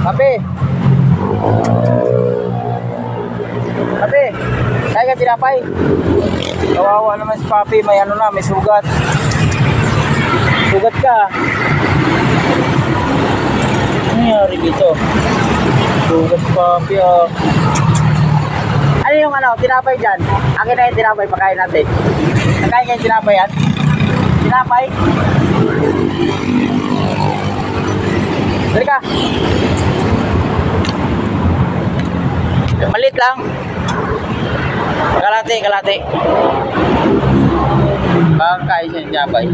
Papi. Papi, kaya ka tinapay. Kawawa naman si Papi, may ano na, may sugat. Sugat ka. Ano nangyari dito? Sugat si Papi ah. Ano yung ano, tinapay dyan? Akin na yung tinapay, pakain natin. Nakain ka yung tinapay yan? Tinapay? Dali ka. Malit lang. Kalate. Kakain siya yung tinapay.